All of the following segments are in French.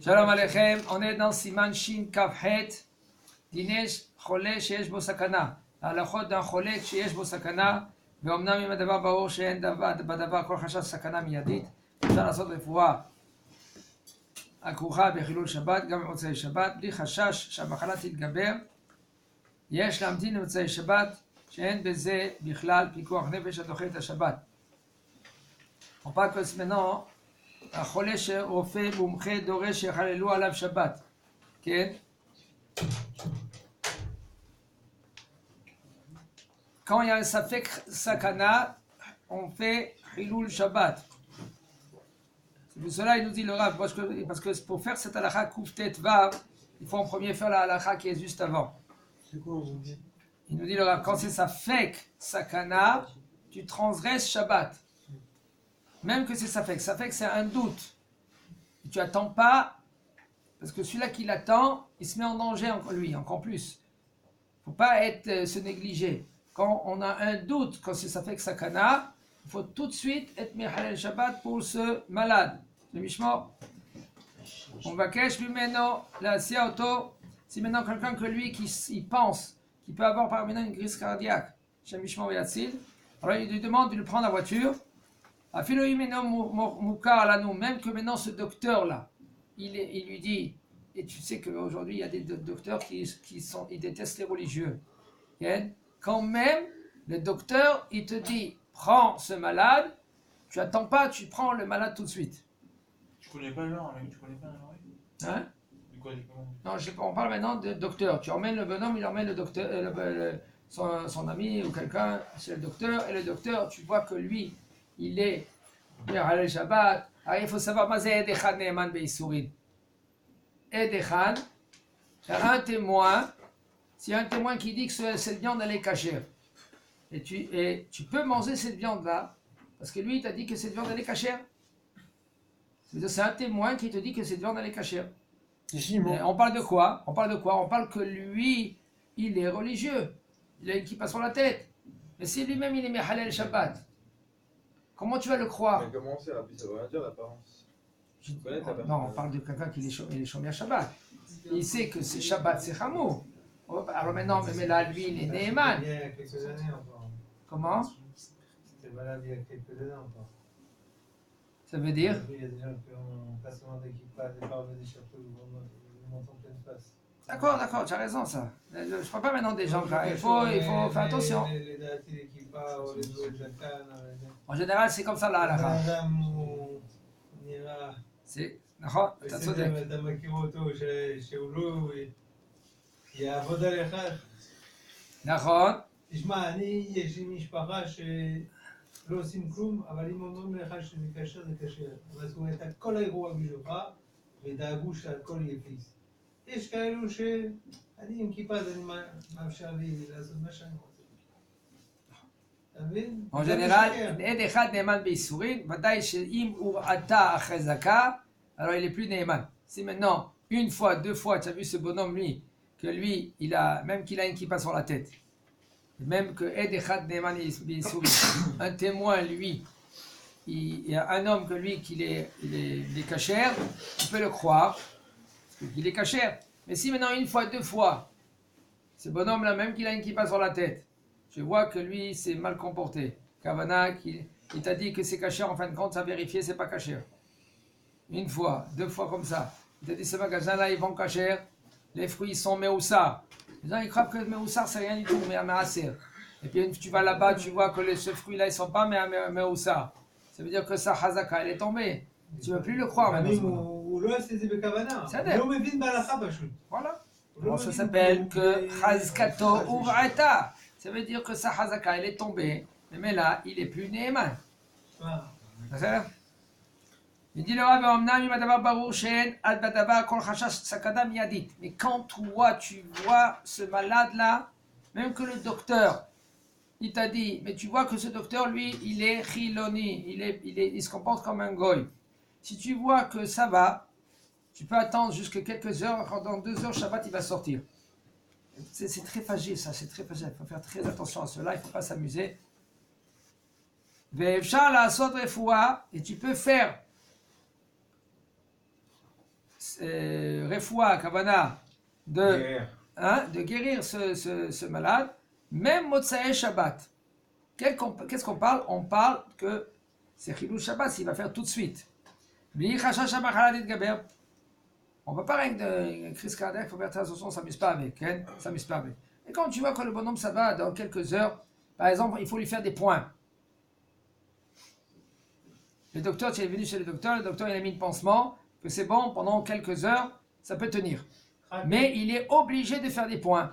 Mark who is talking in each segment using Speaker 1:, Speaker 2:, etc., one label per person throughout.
Speaker 1: Shalom Aleichem, on est dans Siman Shin Kavhet, Dinesh Chole Sheyesh Bo Sakana. ההלכות d'un חולה שיש בו סכנה, ואומנם אם הדבר ברור שאין בדבר כל חשש סכנה מיידית, אפשר לעשות רפואה הכרוכה בחילול שבת, גם במוצאי שבת, בלי חשש שהמחלה תתגבר. יש להמתין למוצאי שבת, שאין בזה בכלל פיקוח נפש הדוחה את השבת. On parle que maintenant, החולה שרופא מומחה דורש שיחללו עליו שבת, כן? Quand il y a un safek sakana, on fait Hilul Shabbat. C'est pour cela il nous dit le Rav, parce que pour faire cette halakha Kouftet Vav, il faut en premier faire la halakha qui est juste avant.
Speaker 2: C'est quoi on vous dit?
Speaker 1: Il nous dit le Rav, quand c'est safek sakana, tu transgresses Shabbat. Même que c'est safek c'est un doute. Et tu attends pas, parce que celui-là qui l'attend, il se met en danger lui, encore plus. Il ne faut pas se négliger. Quand on a un doute, quand c'est ça fait que sakana, il faut tout de suite être Mihalel Shabbat pour ce malade. Le Mishmor. On va cacher lui-même la auto. Si maintenant quelqu'un que lui qui pense qu'il peut avoir par maintenant une crise cardiaque, chez Mishmor et Yatzil, alors il lui demande de lui prendre la voiture. Même que maintenant ce docteur-là, il lui dit, et tu sais qu'aujourd'hui il y a des docteurs ils détestent les religieux. Okay? Quand même, le docteur, il te dit, prends ce malade, tu attends pas, tu prends le malade tout de suite.
Speaker 2: Tu connais pas le nom, tu connais pas le nom?
Speaker 1: Hein?
Speaker 2: De quoi,
Speaker 1: Non, on parle maintenant de docteur. Tu emmènes le bonhomme, il emmène le docteur, son ami ou quelqu'un chez le docteur, et le docteur, tu vois que lui, il est Mihalel Shabbat. Alors il faut savoir, Mazé Edechan Ne'eman Be'Isurin. Edechan, c'est un témoin. S'il y a un témoin qui dit que cette viande elle est cachère, et tu peux manger cette viande-là, parce que lui il t'a dit que cette viande elle est cachère. C'est un témoin qui te dit que cette viande elle est cachère. On parle de quoi? On parle que lui, il est religieux. Il a une kippa sur la tête. Mais si lui-même il est Mihalel Shabbat, comment tu vas le croire?
Speaker 3: Mais comment c'est rapide? Ça veut rien dire l'apparence.
Speaker 1: Non, on parle de quelqu'un qui est Shomer Shabbat. Il sait que c'est Shabbat, c'est Hamour. Alors maintenant, mais là, lui, il est Neeman.
Speaker 4: Il y a quelques années encore.
Speaker 1: Comment?
Speaker 4: C'était valable il y a quelques années encore.
Speaker 1: Ça veut dire?
Speaker 4: Il y a des gens qui ont pas seulement d'équipage, des parvenus des chapeaux, ils montent en pleine face.
Speaker 1: D'accord, tu as raison, ça. Je ne parle pas maintenant des gens là. Il faut faire attention.
Speaker 4: Les datis d'équipage, les doués de Jacan.
Speaker 1: En général, c'est comme ça là, la rame. C'est. D'accord, tu as sauté.
Speaker 4: אתה מכיר אותו שהוא לא... יעבוד עליך.
Speaker 1: נכון.
Speaker 4: תשמע, יש לי משפחה שלא עושים כלום, אבל אם אומרים לך שזה כשר, זה כשר. אבל זאת אומרת, כל האירוע בשבילך, ודאגו שהכל יהיה פיס. יש כאלו שאני עם כיפה, אז אני מאפשר לי לעשות מה שאני רוצה. אתה מבין?
Speaker 1: En général, עד אחד נאמן בייסורין, ודאי שאם הוא עתה החזקה, alors il est plus Neeman. Si maintenant, une fois, deux fois, tu as vu ce bonhomme, lui, que lui, même qu'il a une kippa sur la tête, même que Ed Echad Neeman un témoin, lui, il y a un homme que lui, qu'il est cachère, tu peux le croire, parce qu'il est cachère. Mais si maintenant, une fois, deux fois, ce bonhomme-là, même qu'il a une kippa sur la tête, je vois que lui, c'est mal comporté. Kavana, il t'a dit que c'est cachère, en fin de compte, ça a vérifié, c'est pas cachère. Une fois, deux fois comme ça. Il t'a dit, ce magasin-là, ils vont cacher, les fruits sont méoussards. Les gens, ils croient que méoussard, c'est rien du tout, mais aser. Et puis, tu vas là-bas, tu vois que ce fruit-là, ils ne sont pas méoussards. Ça veut dire que sa hazaka, elle est tombée. Tu ne veux plus le croire maintenant. Voilà. Bon, ça s'appelle que chazkato ur'ata. Ça veut dire que sa hazaka, elle est tombée. Mais là, il n'est plus Neeman. C'est il dit le Rav, mais quand toi tu vois ce malade là, même que le docteur, il t'a dit, mais tu vois que ce docteur lui, il est chiloni, il se comporte comme un goy. Si tu vois que ça va, tu peux attendre jusqu'à quelques heures, quand dans 2 heures Shabbat il va sortir. C'est très fragile ça, c'est très fragile. Il faut faire très attention à cela, il ne faut pas s'amuser. Et tu peux faire refoua kavana de guérir ce malade, même Motsae Shabbat. Qu'est-ce qu'on parle? On parle que c'est Chilou Shabbat, il va faire tout de suite. On ne va pas rien de crise cardiaque, il faut faire attention, on ne s'amuse pas avec. Hein? S'amuse pas avec. Et quand tu vois que le bonhomme ça va dans quelques heures, par exemple, il faut lui faire des points. Le docteur, tu es venu chez le docteur il a mis le pansement, que c'est bon, pendant quelques heures, ça peut tenir. Mais il est obligé de faire des points.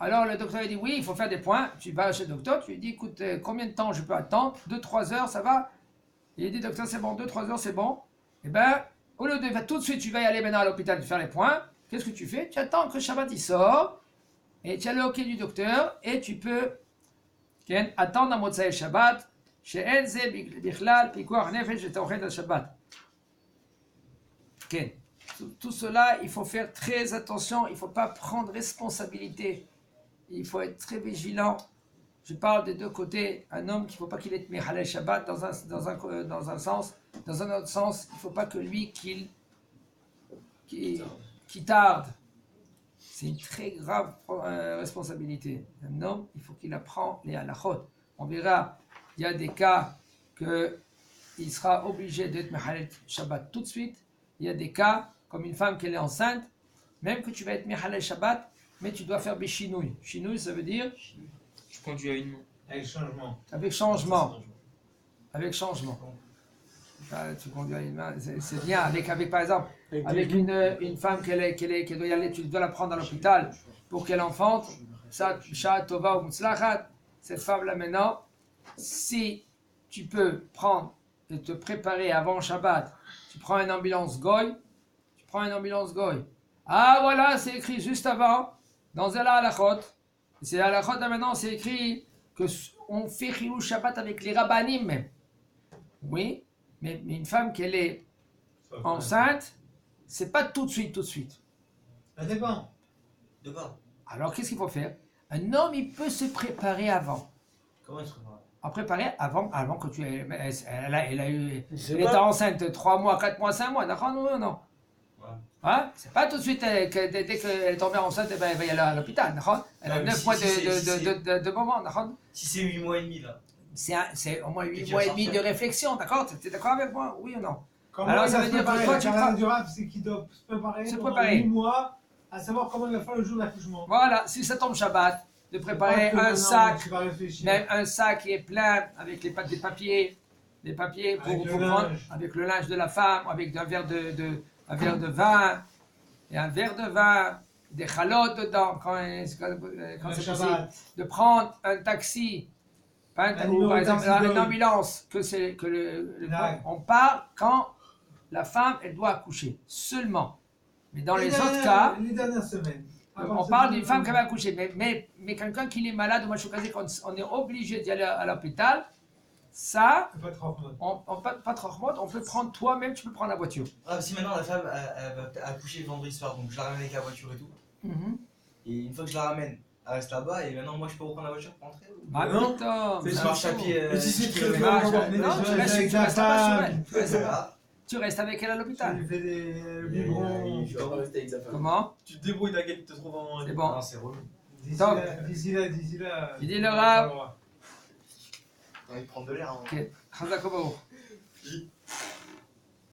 Speaker 1: Alors le docteur a dit oui, il faut faire des points. Tu vas chez le docteur, tu lui dis écoute, combien de temps je peux attendre? 2-3 heures, ça va? Il dit docteur, c'est bon, 2-3 heures, c'est bon. Eh bien, au lieu de tout de suite, tu vas y aller maintenant à l'hôpital faire les points. Qu'est-ce que tu fais? Tu attends que Shabbat il sort et tu as le OK du docteur et tu peux attendre à Motsaï Shabbat. Chez Enze, Bichlal, Pikuach Nefesh, et Tauchet al Shabbat. Tout cela, il faut faire très attention, il ne faut pas prendre responsabilité, il faut être très vigilant. Je parle des deux côtés, un homme qu'il ne faut pas qu'il ait Mechalel Shabbat dans un sens, dans un autre sens, il ne faut pas que lui qu'il tarde. C'est une très grave responsabilité. Un homme, il faut qu'il apprend les halachot. On verra, il y a des cas qu'il sera obligé d'être Mechalel Shabbat tout de suite. Il y a des cas, comme une femme qui est enceinte, même que tu vas être Mechalel Shabbat, mais tu dois faire Béchinouille. Chinouille, ça veut dire
Speaker 2: Je conduis à une main.
Speaker 4: Avec changement.
Speaker 1: avec changement. Avec changement. Ah, tu conduis à une main, c'est bien. Avec par exemple, avec une femme qui doit y aller, tu dois la prendre à l'hôpital pour qu'elle enfante. Ça, Shat Tova ou Mutzlachat, cette femme-là maintenant, si tu peux prendre et te préparer avant Shabbat, tu prends une ambulance goy. Ah voilà, c'est écrit juste avant, dans El Halachot. C'est El Halachot, maintenant c'est écrit qu'on fait Chilou Shabbat avec les rabbanim même. Oui, mais une femme qui est enceinte, c'est pas tout de suite.
Speaker 4: Ça dépend.
Speaker 5: De quoi?
Speaker 1: Alors qu'est-ce qu'il faut faire? Un homme, il peut se préparer avant.
Speaker 5: Comment il se prépare?
Speaker 1: À préparer avant que tu aies. Elle était enceinte 3 mois, 4 mois, 5 mois, d'accord? Non.
Speaker 5: Ouais.
Speaker 1: Hein? C'est pas tout de suite dès qu'elle est tombée enceinte, elle va y aller à l'hôpital, d'accord? Elle a
Speaker 5: Ouais, mais
Speaker 1: 9 mois
Speaker 5: si
Speaker 1: de moment, d'accord?
Speaker 5: Si c'est 8 mois et demi là.
Speaker 1: C'est au moins 8
Speaker 5: tu
Speaker 1: mois
Speaker 5: vas
Speaker 1: et demi de
Speaker 5: sortir.
Speaker 1: réflexion, d'accord? Tu es d'accord avec moi? Oui ou non?
Speaker 4: Alors
Speaker 1: ça veut dire que toi, tu
Speaker 4: la
Speaker 1: prends-
Speaker 4: durable, c'est qu'il doit se préparer
Speaker 1: Se
Speaker 4: pendant
Speaker 1: préparer.
Speaker 4: 8 mois à savoir comment il va faire le jour de l'accouchement.
Speaker 1: Voilà, si ça tombe Shabbat, de préparer un sac, même un sac qui est plein avec des papiers
Speaker 4: Avec le
Speaker 1: prendre,
Speaker 4: linge.
Speaker 1: avec le linge de la femme, avec un verre de vin, et un verre de vin, des chalotes dedans, quand c'est
Speaker 4: Shabbat.
Speaker 1: possible, de prendre un taxi, pas
Speaker 4: Un
Speaker 1: ou
Speaker 4: numéro
Speaker 1: par
Speaker 4: de
Speaker 1: exemple
Speaker 4: taxi
Speaker 1: une
Speaker 4: goy.
Speaker 1: ambulance,
Speaker 4: Ouais.
Speaker 1: on part quand la femme, elle doit accoucher, seulement. Mais dans les autres cas,
Speaker 4: Les dernières semaines.
Speaker 1: on parle d'une femme qui va accoucher, mais quelqu'un qui est malade, moi je suis casé, on est obligé d'y aller à l'hôpital, ça,
Speaker 4: Pas trop mode.
Speaker 1: pas trop remote, on peut prendre toi-même, tu peux prendre la voiture.
Speaker 5: Ah, si maintenant la femme elle va accoucher le vendredi soir, donc je la ramène avec la voiture et tout. Et une fois que je la ramène, elle reste là-bas et maintenant moi je peux reprendre la voiture pour rentrer ou...
Speaker 1: Ah
Speaker 2: non,
Speaker 1: putain,
Speaker 2: c'est
Speaker 5: Je marche à pied.
Speaker 2: Mais si c'est
Speaker 5: 10
Speaker 2: très
Speaker 5: kilomètres.
Speaker 2: loin,
Speaker 1: non, tu restes
Speaker 4: avec
Speaker 1: pas
Speaker 4: ta
Speaker 1: sur
Speaker 4: femme.
Speaker 1: elle. Tu restes avec elle à
Speaker 4: Tu
Speaker 1: l'hôpital.
Speaker 4: lui fais des biberons.
Speaker 3: Tu vas pas rester avec sa femme.
Speaker 1: Comment?
Speaker 2: Tu te débrouilles, t'inquiète, tu te trouves en.
Speaker 1: C'est bon.
Speaker 5: Ah, c'est relou.
Speaker 4: D'ici
Speaker 1: Top.
Speaker 4: là.
Speaker 1: Il dit le rab.
Speaker 3: T'as envie de prendre de l'air. Hein.
Speaker 1: Ok, Chazak Obaou.